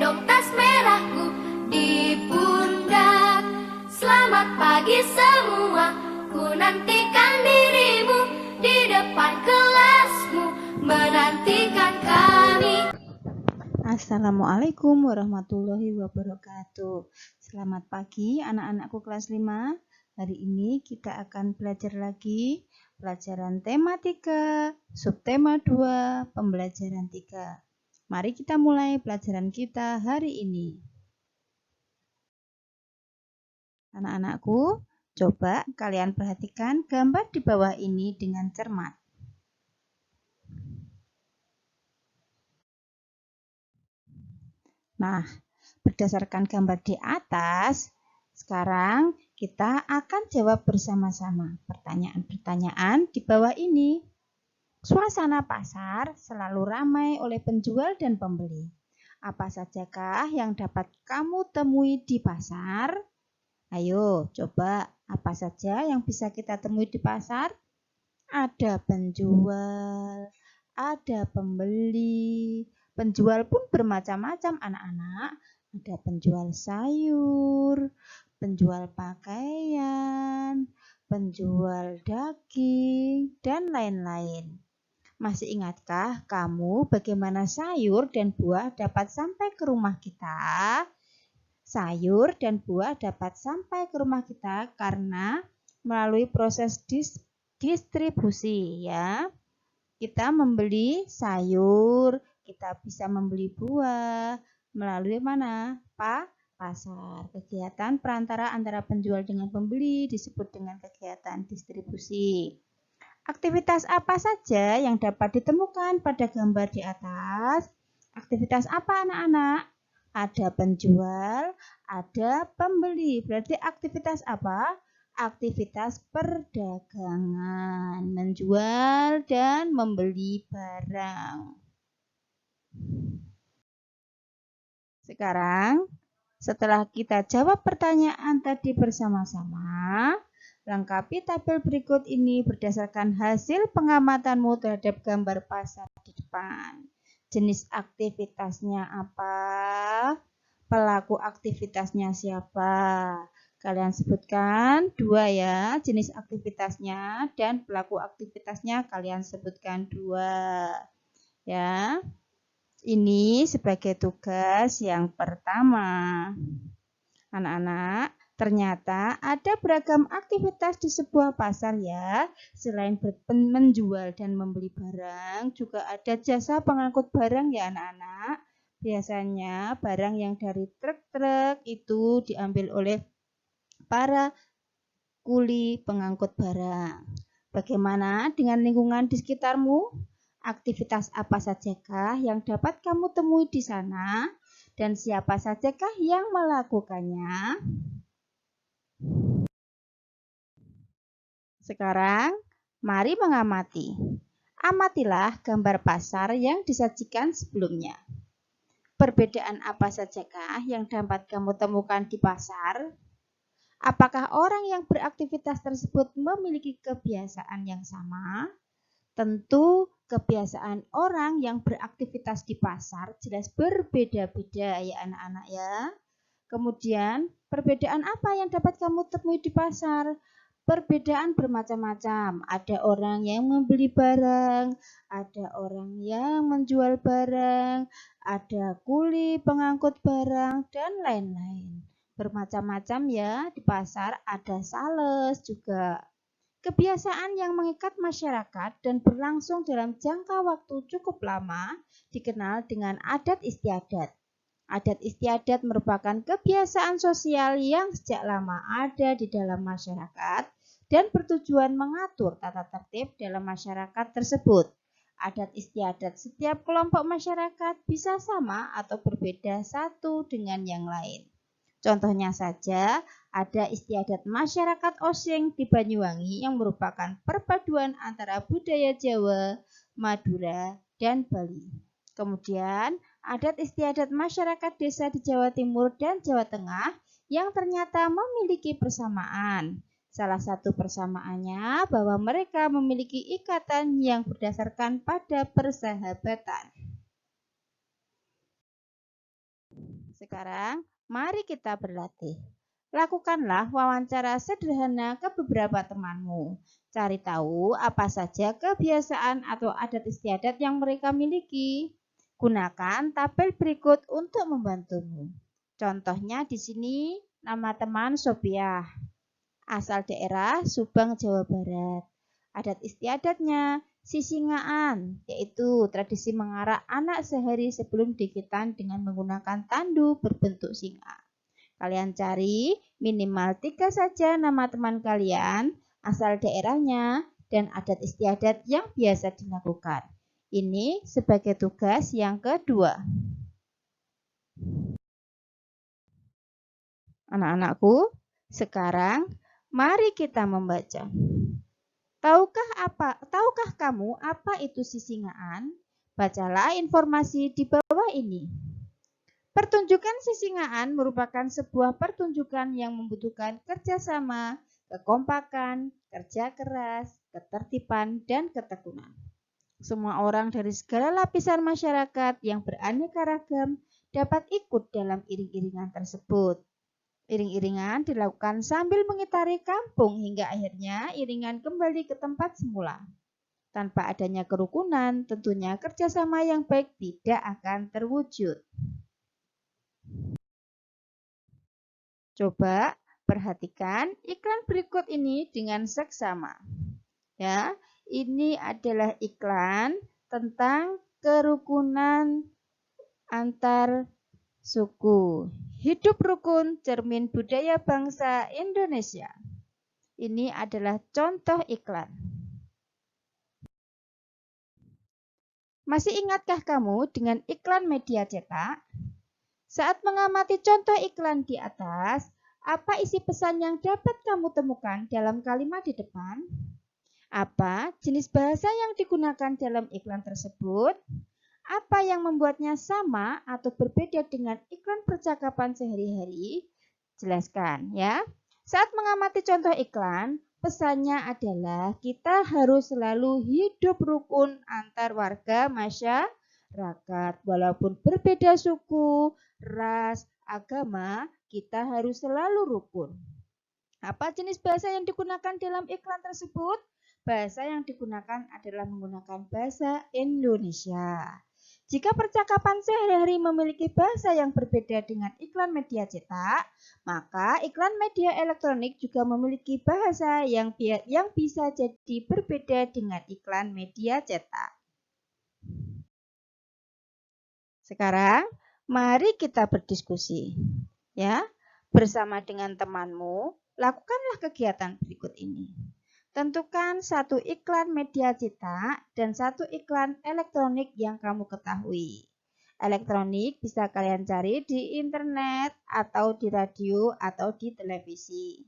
gendong tas merahku di pundak. Selamat pagi semua, ku nantikan dirimu di depan kelasmu, menantikan kami. Assalamualaikum warahmatullahi wabarakatuh. Selamat pagi anak-anakku kelas 5. Hari ini kita akan belajar lagi pelajaran tematika, subtema 2, pembelajaran 3. Mari kita mulai pelajaran kita hari ini. Anak-anakku, coba kalian perhatikan gambar di bawah ini dengan cermat. Nah, berdasarkan gambar di atas, sekarang kita akan jawab bersama-sama pertanyaan-pertanyaan di bawah ini. Suasana pasar selalu ramai oleh penjual dan pembeli. Apa sajakah yang dapat kamu temui di pasar? Ayo, coba apa saja yang bisa kita temui di pasar? Ada penjual, ada pembeli. Penjual pun bermacam-macam anak-anak. Ada penjual sayur, penjual pakaian, penjual daging, dan lain-lain. Masih ingatkah kamu bagaimana sayur dan buah dapat sampai ke rumah kita? Sayur dan buah dapat sampai ke rumah kita karena melalui proses distribusi ya. Kita membeli sayur, kita bisa membeli buah melalui mana? Pasar. Kegiatan perantara antara penjual dengan pembeli disebut dengan kegiatan distribusi. Aktivitas apa saja yang dapat ditemukan pada gambar di atas? Aktivitas apa anak-anak? Ada penjual, ada pembeli. Berarti aktivitas apa? Aktivitas perdagangan, menjual dan membeli barang. Sekarang, setelah kita jawab pertanyaan tadi bersama-sama, lengkapi tabel berikut ini berdasarkan hasil pengamatanmu terhadap gambar pasar di depan. Jenis aktivitasnya apa? Pelaku aktivitasnya siapa? Kalian sebutkan 2 ya, jenis aktivitasnya dan pelaku aktivitasnya kalian sebutkan 2. Ya. Ini sebagai tugas yang pertama. Anak-anak, ternyata ada beragam aktivitas di sebuah pasar ya. Selain menjual dan membeli barang, juga ada jasa pengangkut barang ya anak-anak. Biasanya barang yang dari truk-truk itu diambil oleh para kuli pengangkut barang. Bagaimana dengan lingkungan di sekitarmu? Aktivitas apa sajakah yang dapat kamu temui di sana? Dan siapa sajakah yang melakukannya? Sekarang, mari mengamati. Amatilah gambar pasar yang disajikan sebelumnya. Perbedaan apa sajakah yang dapat kamu temukan di pasar? Apakah orang yang beraktivitas tersebut memiliki kebiasaan yang sama? Tentu kebiasaan orang yang beraktivitas di pasar jelas berbeda-beda ya anak-anak ya. Kemudian perbedaan apa yang dapat kamu temui di pasar? Perbedaan bermacam-macam. Ada orang yang membeli barang, ada orang yang menjual barang, ada kuli pengangkut barang, dan lain-lain. Bermacam-macam ya di pasar, ada sales juga. Kebiasaan yang mengikat masyarakat dan berlangsung dalam jangka waktu cukup lama dikenal dengan adat istiadat. Adat istiadat merupakan kebiasaan sosial yang sejak lama ada di dalam masyarakat dan bertujuan mengatur tata tertib dalam masyarakat tersebut. Adat istiadat setiap kelompok masyarakat bisa sama atau berbeda satu dengan yang lain. Contohnya saja, ada istiadat masyarakat Osing di Banyuwangi yang merupakan perpaduan antara budaya Jawa, Madura, dan Bali. Kemudian, adat istiadat masyarakat desa di Jawa Timur dan Jawa Tengah yang ternyata memiliki persamaan. Salah satu persamaannya bahwa mereka memiliki ikatan yang berdasarkan pada persahabatan. Sekarang, mari kita berlatih. Lakukanlah wawancara sederhana ke beberapa temanmu. Cari tahu apa saja kebiasaan atau adat istiadat yang mereka miliki. Gunakan tabel berikut untuk membantumu. Contohnya di sini, nama teman Sopiah. Asal daerah Subang, Jawa Barat. Adat istiadatnya sisingaan, yaitu tradisi mengarak anak sehari sebelum dikitan dengan menggunakan tandu berbentuk singa. Kalian cari minimal 3 saja nama teman kalian, asal daerahnya, dan adat istiadat yang biasa dilakukan. Ini sebagai tugas yang kedua. Anak-anakku, sekarang mari kita membaca. Tahukah kamu apa itu sisingaan? Bacalah informasi di bawah ini. Pertunjukan sisingaan merupakan sebuah pertunjukan yang membutuhkan kerjasama, kekompakan, kerja keras, ketertiban, dan ketekunan. Semua orang dari segala lapisan masyarakat yang beraneka ragam dapat ikut dalam iring-iringan tersebut. Iring-iringan dilakukan sambil mengitari kampung hingga akhirnya iringan kembali ke tempat semula. Tanpa adanya kerukunan, tentunya kerjasama yang baik tidak akan terwujud. Coba perhatikan iklan berikut ini dengan seksama. Ya, ini adalah iklan tentang kerukunan antar suku. Hidup rukun, cermin budaya bangsa Indonesia. Ini adalah contoh iklan. Masih ingatkah kamu dengan iklan media cetak? Saat mengamati contoh iklan di atas, apa isi pesan yang dapat kamu temukan dalam kalimat di depan? Apa jenis bahasa yang digunakan dalam iklan tersebut? Apa yang membuatnya sama atau berbeda dengan iklan percakapan sehari-hari? Jelaskan ya. Saat mengamati contoh iklan, pesannya adalah kita harus selalu hidup rukun antar warga masyarakat. Walaupun berbeda suku, ras, agama, kita harus selalu rukun. Apa jenis bahasa yang digunakan dalam iklan tersebut? Bahasa yang digunakan adalah menggunakan bahasa Indonesia. Jika percakapan sehari-hari memiliki bahasa yang berbeda dengan iklan media cetak, maka iklan media elektronik juga memiliki bahasa yang bisa jadi berbeda dengan iklan media cetak. Sekarang, mari kita berdiskusi. Ya, bersama dengan temanmu, lakukanlah kegiatan berikut ini. Tentukan satu iklan media cetak dan satu iklan elektronik yang kamu ketahui. Elektronik bisa kalian cari di internet atau di radio atau di televisi.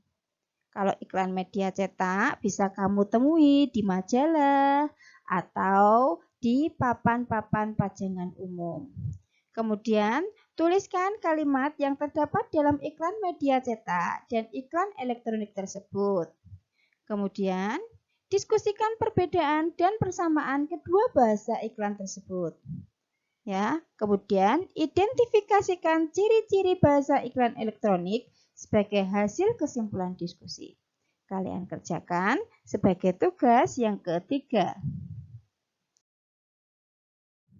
Kalau iklan media cetak bisa kamu temui di majalah atau di papan-papan pajangan umum. Kemudian, tuliskan kalimat yang terdapat dalam iklan media cetak dan iklan elektronik tersebut. Kemudian, diskusikan perbedaan dan persamaan kedua bahasa iklan tersebut. Ya, kemudian identifikasikan ciri-ciri bahasa iklan elektronik sebagai hasil kesimpulan diskusi. Kalian kerjakan sebagai tugas yang ketiga.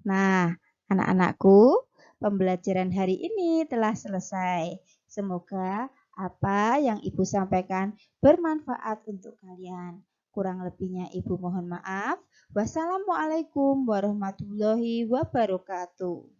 Nah, anak-anakku, pembelajaran hari ini telah selesai. Semoga apa yang Ibu sampaikan bermanfaat untuk kalian. Kurang lebihnya Ibu mohon maaf. Wassalamualaikum warahmatullahi wabarakatuh.